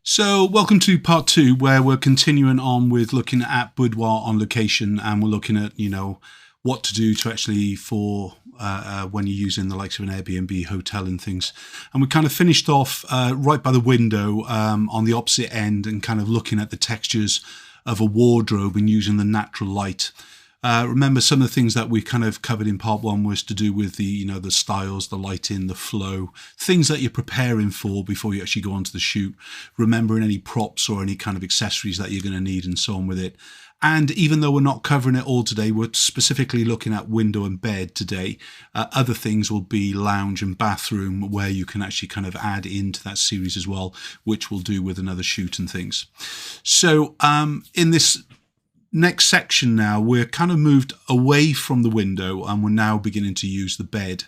So welcome to part two, where we're continuing on with looking at boudoir on location, and we're looking at, what to do to actually for when you're using the likes of an Airbnb hotel and things. And we kind of finished off right by the window on the opposite end and kind of looking at the textures of a wardrobe and using the natural light. Remember, some of the things that we kind of covered in part one was to do with the, the styles, the lighting, the flow, things that you're preparing for before you actually go onto the shoot, remembering any props or any kind of accessories that you're going to need and so on with it. And even though we're not covering it all today, we're specifically looking at window and bed today. Other things will be lounge and bathroom, where you can actually kind of add into that series as well, which we'll do with another shoot and things. So in this next section now, we're kind of moved away from the window and we're now beginning to use the bed.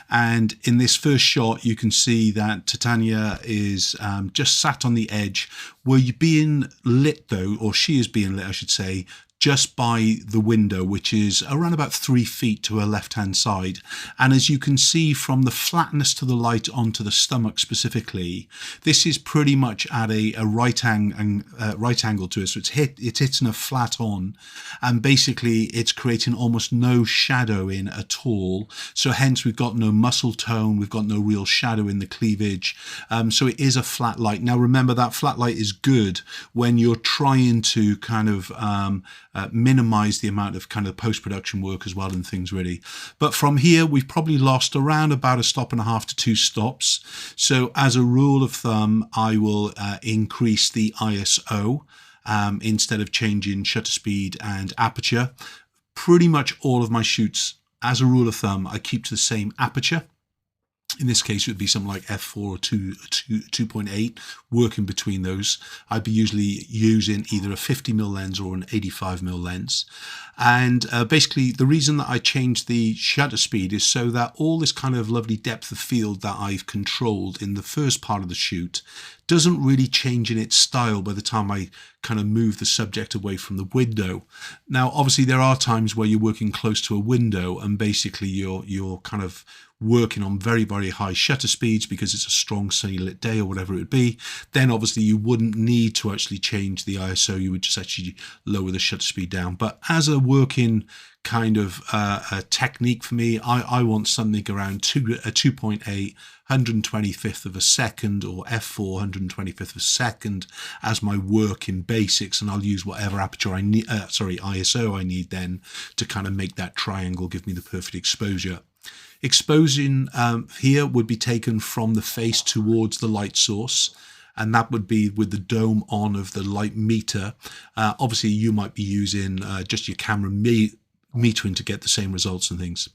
And in this first shot, you can see that Titania is just sat on the edge, where you're being lit though, or she is being lit, I should say, just by the window, which is around about 3 feet to her left-hand side. And as you can see from the flatness to the light onto the stomach specifically, this is pretty much at a right angle to it. So it's hitting her flat on, and basically it's creating almost no shadow in at all. So hence we've got no muscle tone, we've got no real shadow in the cleavage. So it is a flat light. Now remember, that flat light is good when you're trying to kind of minimize the amount of kind of post-production work as well and things really. But from here, we've probably lost around about 1.5 stops to 2 stops. So as a rule of thumb, I will increase the ISO instead of changing shutter speed and aperture. Pretty much all of my shoots, as a rule of thumb, I keep to the same aperture. In this case, it would be something like f4 or 2.8, working between those. I'd be usually using either a 50mm lens or an 85mm lens. And basically, the reason that I changed the shutter speed is so that all this kind of lovely depth of field that I've controlled in the first part of the shoot doesn't really change in its style by the time I kind of move the subject away from the window. Now, obviously, there are times where you're working close to a window and basically you're kind of working on very, very high shutter speeds because it's a strong sunny lit day or whatever it would be. Then obviously you wouldn't need to actually change the ISO. You would just actually lower the shutter speed down. But as a working kind of a technique for me, I want something around 2.8, 125th of a second, or f4, 125th of a second as my working basics, and I'll use whatever aperture I need, ISO I need then to kind of make that triangle give me the perfect exposure. Exposing here would be taken from the face towards the light source, and that would be with the dome on of the light meter. Obviously, you might be using just your camera metering to get the same results and things.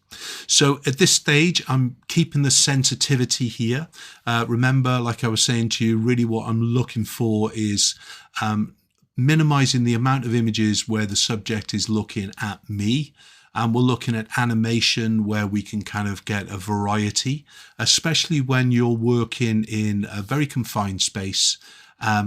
So at this stage, I'm keeping the sensitivity here. Remember, like I was saying to you, really what I'm looking for is minimizing the amount of images where the subject is looking at me. And we're looking at animation where we can kind of get a variety, especially when you're working in a very confined space.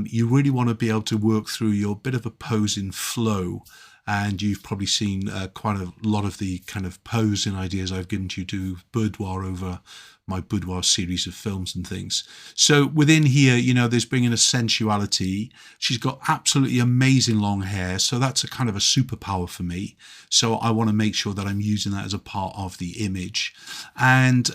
You really want to be able to work through your bit of a posing flow. And you've probably seen quite a lot of the kind of posing ideas I've given to you to boudoir over my boudoir series of films and things. So within here, there's bringing a sensuality. She's got absolutely amazing long hair, so that's a kind of a superpower for me. So I want to make sure that I'm using that as a part of the image. And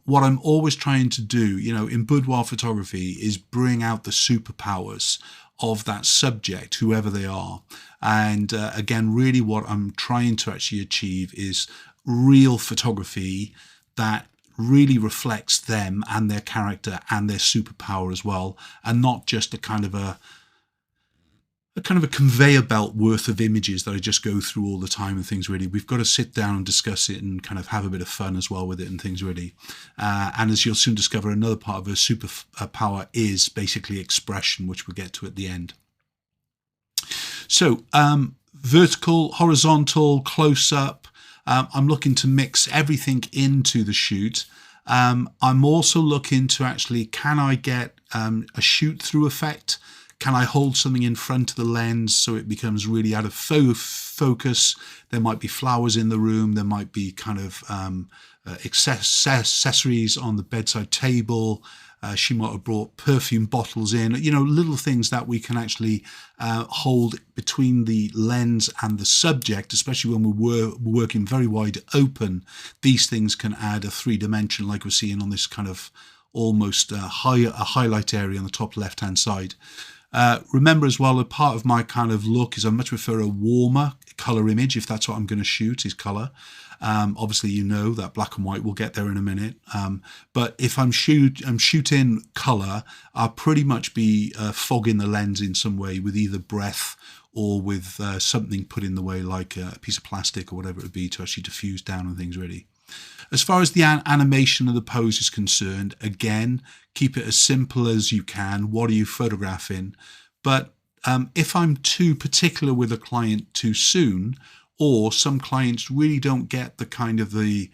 what I'm always trying to do, in boudoir photography, is bring out the superpowers of that subject, whoever they are. And again, really what I'm trying to actually achieve is real photography that really reflects them and their character and their superpower as well, and not just a kind of a conveyor belt worth of images that I just go through all the time and things really. We've got to sit down and discuss it and kind of have a bit of fun as well with it and things really. And as you'll soon discover, another part of her superpower is basically expression, which we'll get to at the end. So vertical, horizontal, close up. I'm looking to mix everything into the shoot. I'm also looking to actually, can I get a shoot through effect? Can I hold something in front of the lens so it becomes really out of focus? There might be flowers in the room. There might be kind of accessories on the bedside table. She might have brought perfume bottles in, you know, little things that we can actually hold between the lens and the subject, especially when we're working very wide open. These things can add a 3-dimension, like we're seeing on this kind of almost a highlight area on the top left-hand side. Remember as well, a part of my kind of look is I much prefer a warmer color image, if that's what I'm going to shoot, is color. Obviously, you know that black and white, we'll get there in a minute. But if I'm shooting color, I'll pretty much be fogging the lens in some way with either breath or with something put in the way, like a piece of plastic or whatever it would be, to actually diffuse down on things really. As far as the animation of the pose is concerned, again, keep it as simple as you can. What are you photographing? But if I'm too particular with a client too soon, or some clients really don't get the kind of the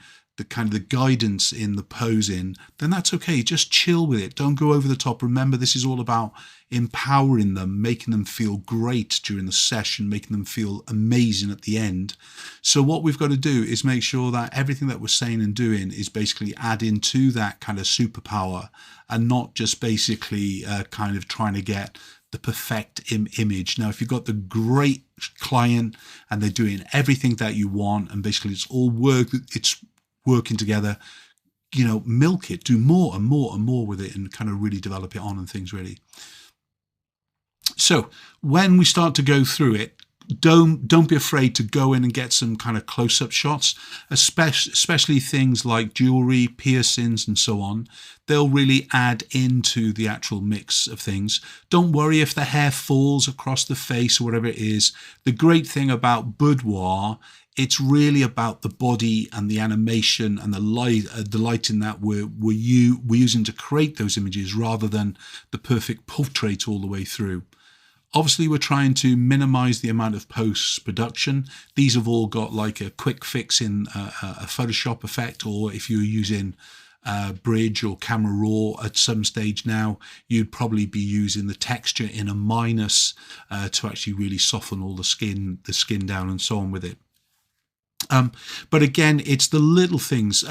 guidance in the posing, then that's okay. Just chill with it. Don't go over the top. Remember, this is all about empowering them, making them feel great during the session, making them feel amazing at the end. So what we've got to do is make sure that everything that we're saying and doing is basically adding to that kind of superpower, and not just basically kind of trying to get the perfect image. Now, if you've got the great client and they're doing everything that you want, and basically it's all working together, you know, milk it, do more and more and more with it, and kind of really develop it on and things really. So when we start to go through it, don't be afraid to go in and get some kind of close-up shots, especially things like jewelry, piercings and so on. They'll really add into the actual mix of things. Don't worry if the hair falls across the face or whatever it is. The great thing about boudoir, it's really about the body and the animation and the lighting that we're using to create those images, rather than the perfect portrait all the way through. Obviously, we're trying to minimize the amount of post-production. These have all got like a quick fix in a Photoshop effect, or if you're using Bridge or Camera Raw at some stage now, you'd probably be using the texture in a minus to actually really soften all the skin down and so on with it. But again, it's the little things.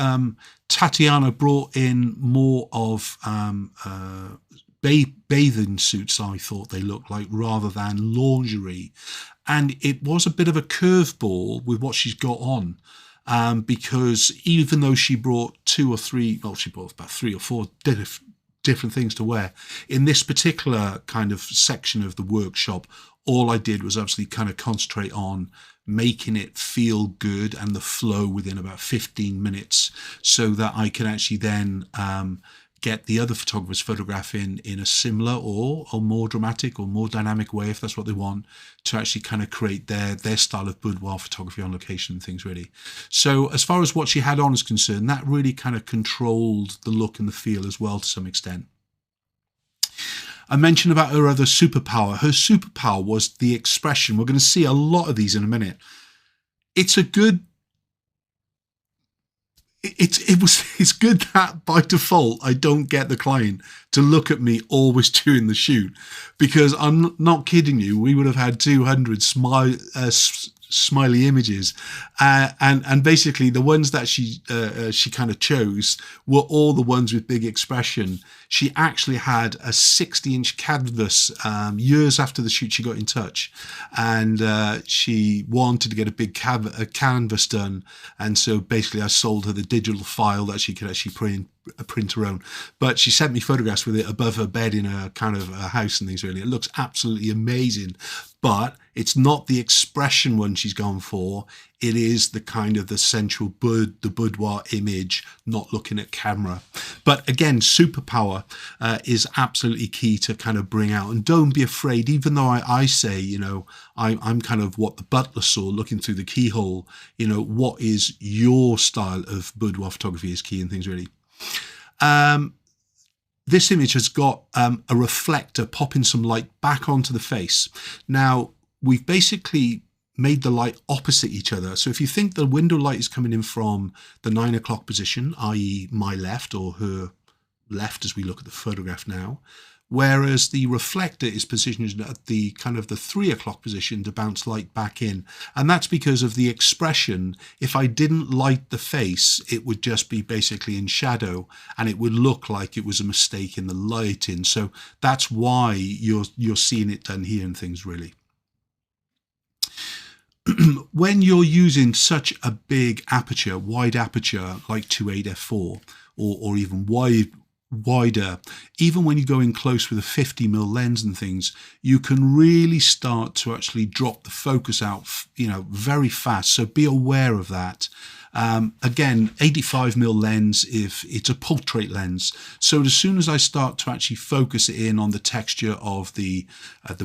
Tatiana brought in more of bathing suits, I thought they looked like, rather than lingerie. And it was a bit of a curveball with what she's got on, because even though she brought she brought about 3 or 4 different things to wear, in this particular kind of section of the workshop, all I did was obviously kind of concentrate on making it feel good and the flow within about 15 minutes, so that I can actually then get the other photographers photographing in a similar or more dramatic or more dynamic way, if that's what they want, to actually kind of create their style of boudoir photography on location and things really. So as far as what she had on is concerned, that really kind of controlled the look and the feel as well to some extent. I mentioned about her other superpower. Her superpower was the expression. We're going to see a lot of these in a minute. It's good that by default I don't get the client to look at me always during the shoot, because I'm not kidding you, we would have had 200 smiley images, and basically the ones that she kind of chose were all the ones with big expression. She actually had a 60-inch canvas years after the shoot. She got in touch, and she wanted to get a big canvas done, and so basically I sold her the digital file that she could actually print her own. But she sent me photographs with it above her bed in a kind of a house and things really. It looks absolutely amazing, but it's not the expression one she's gone for. It is the kind of the sensual boudoir image, not looking at camera. But again, superpower is absolutely key to kind of bring out. And don't be afraid, even though I say, you know, I'm kind of what the butler saw looking through the keyhole, you know, what is your style of boudoir photography is key and things really. This image has got a reflector popping some light back onto the face. Now, we've basically made the light opposite each other. So if you think the window light is coming in from the 9 o'clock position, i.e. my left or her left as we look at the photograph now, whereas the reflector is positioned at the kind of the 3 o'clock position to bounce light back in. And that's because of the expression. If I didn't light the face, it would just be basically in shadow, and it would look like it was a mistake in the lighting. So that's why you're seeing it done here and things, really. When you're using such a big aperture, wide aperture like 2.8 f4, or even wider, even when you go in close with a 50mm lens and things, you can really start to actually drop the focus out, very fast. So be aware of that. Again, 85mm lens, if it's a portrait lens. So as soon as I start to actually focus it in on the texture of the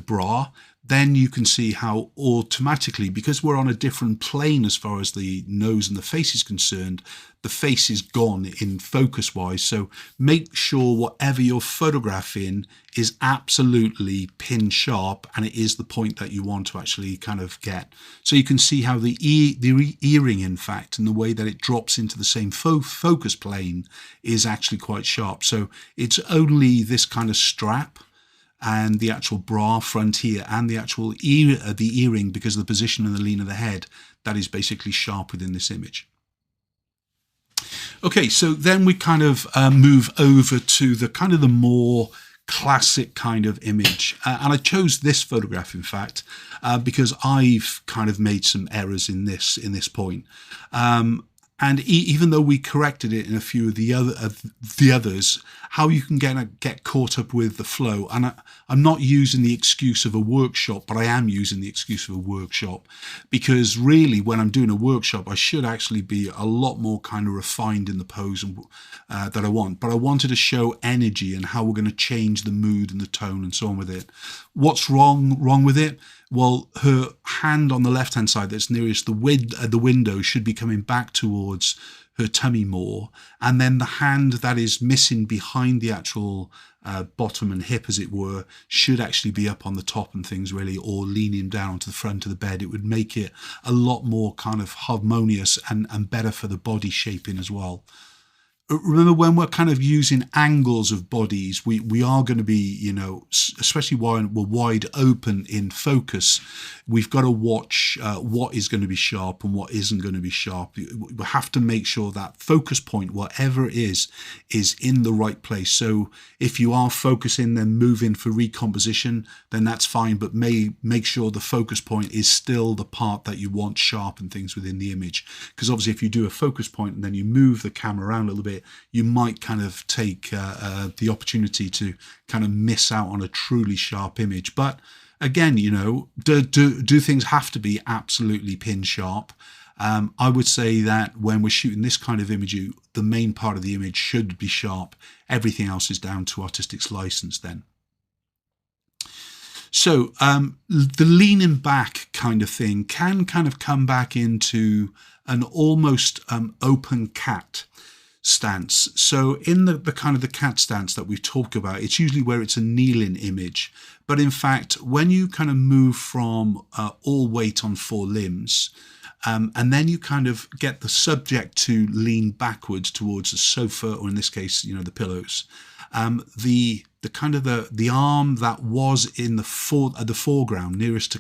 bra, then you can see how automatically, because we're on a different plane as far as the nose and the face is concerned, the face is gone in focus wise. So make sure whatever you're photographing is absolutely pin sharp, and it is the point that you want to actually kind of get. So you can see how the earring, in fact, and the way that it drops into the same focus plane is actually quite sharp. So it's only this kind of strap and the actual bra front here and the actual the earring, because of the position and the lean of the head, that is basically sharp within this image. Okay, so then we kind of move over to the kind of the more classic kind of image, and I chose this photograph, in fact, because I've kind of made some errors in this point. And even though we corrected it in a few of the others, how you can get caught up with the flow. And I'm not using the excuse of a workshop, but I am using the excuse of a workshop, because really when I'm doing a workshop, I should actually be a lot more kind of refined in the pose that I want. But I wanted to show energy and how we're going to change the mood and the tone and so on with it. What's wrong with it? Well, her hand on the left-hand side that's nearest the window should be coming back towards her tummy more. And then the hand that is missing behind the actual bottom and hip, as it were, should actually be up on the top and things, really, or leaning down to the front of the bed. It would make it a lot more kind of harmonious and better for the body shaping as well. Remember, when we're kind of using angles of bodies, we are going to be, especially when we're wide open in focus, we've got to watch what is going to be sharp and what isn't going to be sharp. We have to make sure that focus point, whatever it is in the right place. So if you are focusing, then moving for recomposition, then that's fine, but make sure the focus point is still the part that you want sharp and things within the image. Because obviously if you do a focus point and then you move the camera around a little bit, you might kind of take the opportunity to kind of miss out on a truly sharp image. But again, do things have to be absolutely pin sharp? I would say that when we're shooting this kind of image, the main part of the image should be sharp. Everything else is down to artistic's license then. So the leaning back kind of thing can kind of come back into an almost open cat stance. So in the kind of the cat stance that we've talked about, it's usually where it's a kneeling image. But in fact, when you kind of move from all weight on 4 limbs, and then you kind of get the subject to lean backwards towards the sofa, or in this case, the pillows, the kind of the arm that was in the foreground nearest to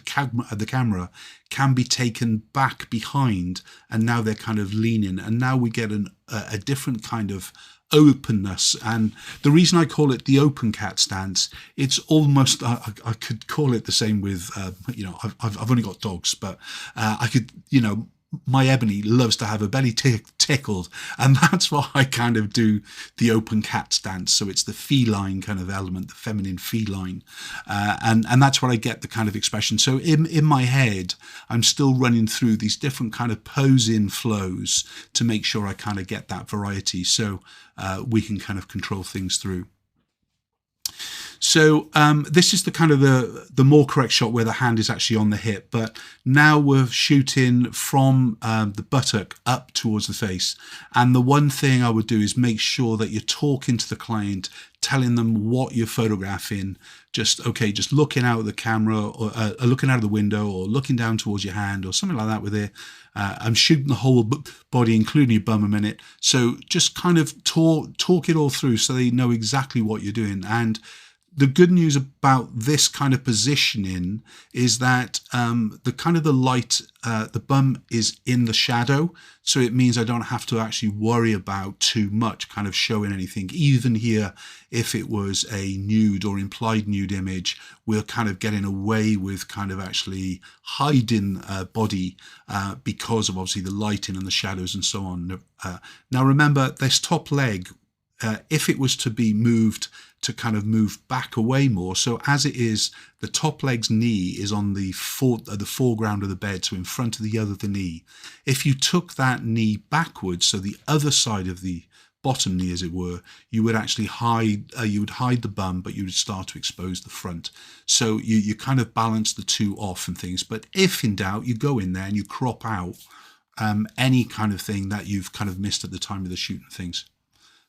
the camera can be taken back behind, and now they're kind of leaning, and now we get a different kind of openness. And the reason I call it the open cat stance, it's almost I could call it the same with I've only got dogs, but I could my Ebony loves to have her belly tickled, and that's why I kind of do the open cat stance. So it's the feline kind of element, the feminine feline, and that's where I get the kind of expression. So in my head, I'm still running through these different kind of pose-in flows to make sure I kind of get that variety, so we can kind of control things through. So this is the kind of the more correct shot where the hand is actually on the hip, but now we're shooting from the buttock up towards the face. And the one thing I would do is make sure that you're talking to the client, telling them what you're photographing, just looking out of the camera, or looking out of the window, or looking down towards your hand, or something like that with it. I'm shooting the whole body, including your bum, a minute. So just kind of talk it all through so they know exactly what you're doing. And the good news about this kind of positioning is that the light, the bum is in the shadow, so it means I don't have to actually worry about too much kind of showing anything. Even here, if it was a nude or implied nude image, we're kind of getting away with kind of actually hiding body because of obviously the lighting and the shadows and so on. Now remember, this top leg, if it was to be moved to kind of move back away more, so as it is, the top leg's knee is on the foreground of the bed, so in front of the other the knee. If you took that knee backwards, so the other side of the bottom knee, as it were, you would actually hide the bum, but you would start to expose the front. So you kind of balance the two off and things. But if in doubt, you go in there and you crop out any kind of thing that you've kind of missed at the time of the shoot and things.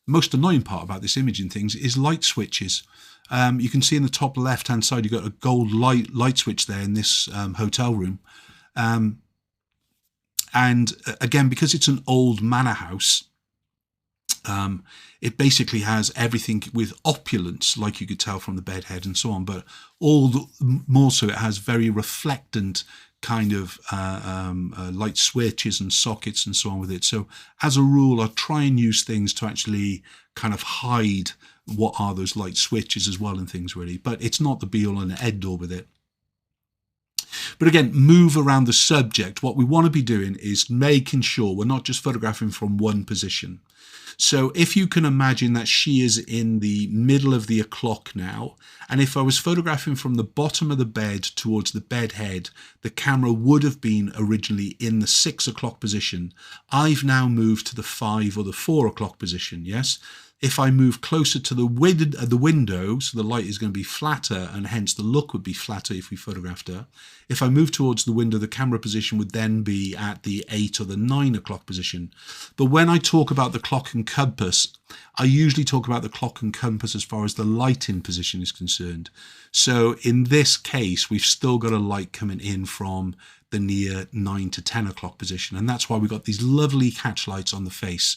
Most annoying part about this imaging things is light switches. You can see in the top left hand side you've got a gold light switch there in this hotel room, and again, because it's an old manor house, it basically has everything with opulence, like you could tell from the bed head and so on, but more so it has very reflectant kind of light switches and sockets and so on with it. So as a rule, I try and use things to actually kind of hide what are those light switches as well and things really, but it's not the be all and end all with it. But again, move around the subject. What we want to be doing is making sure we're not just photographing from one position. So if you can imagine that she is in the middle of the o'clock now, and if I was photographing from the bottom of the bed towards the bed head, the camera would have been originally in the 6 o'clock position. I've now moved to the 5 or the 4 o'clock position, yes? If I move closer to the window, so the light is going to be flatter, and hence the look would be flatter if we photographed her. If I move towards the window, the camera position would then be at the 8 or the 9 o'clock position. But when I talk about the clock and compass, I usually talk about the clock and compass as far as the lighting position is concerned. So in this case, we've still got a light coming in from the near 9 to 10 o'clock position. And that's why we've got these lovely catch lights on the face.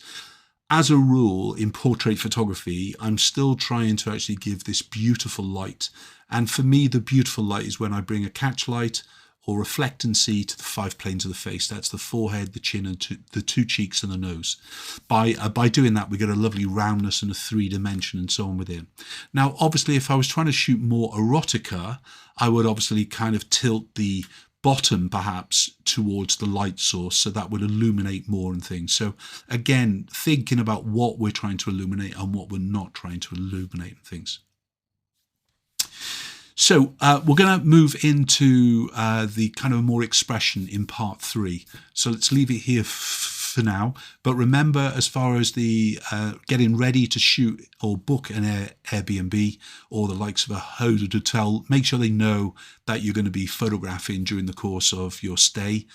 As a rule, in portrait photography, I'm still trying to actually give this beautiful light. And for me, the beautiful light is when I bring a catch light or reflectancy to the 5 planes of the face. That's the forehead, the chin, and the 2 cheeks and the nose. By doing that, we get a lovely roundness and a 3-dimension and so on with it. Now, obviously, if I was trying to shoot more erotica, I would obviously kind of tilt the bottom perhaps towards the light source, so that would illuminate more and things. So again, thinking about what we're trying to illuminate and what we're not trying to illuminate and things. So we're going to move into the kind of more expression in part 3. So let's leave it here for now. But remember, as far as the getting ready to shoot or book an Airbnb or the likes of a hotel, make sure they know that you're going to be photographing during the course of your stay,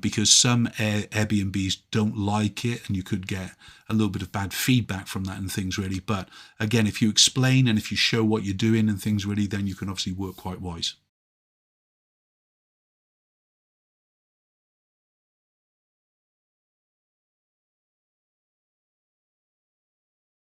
because some Airbnbs don't like it and you could get a little bit of bad feedback from that and things really. But again, if you explain and if you show what you're doing and things really, then you can obviously work quite wise.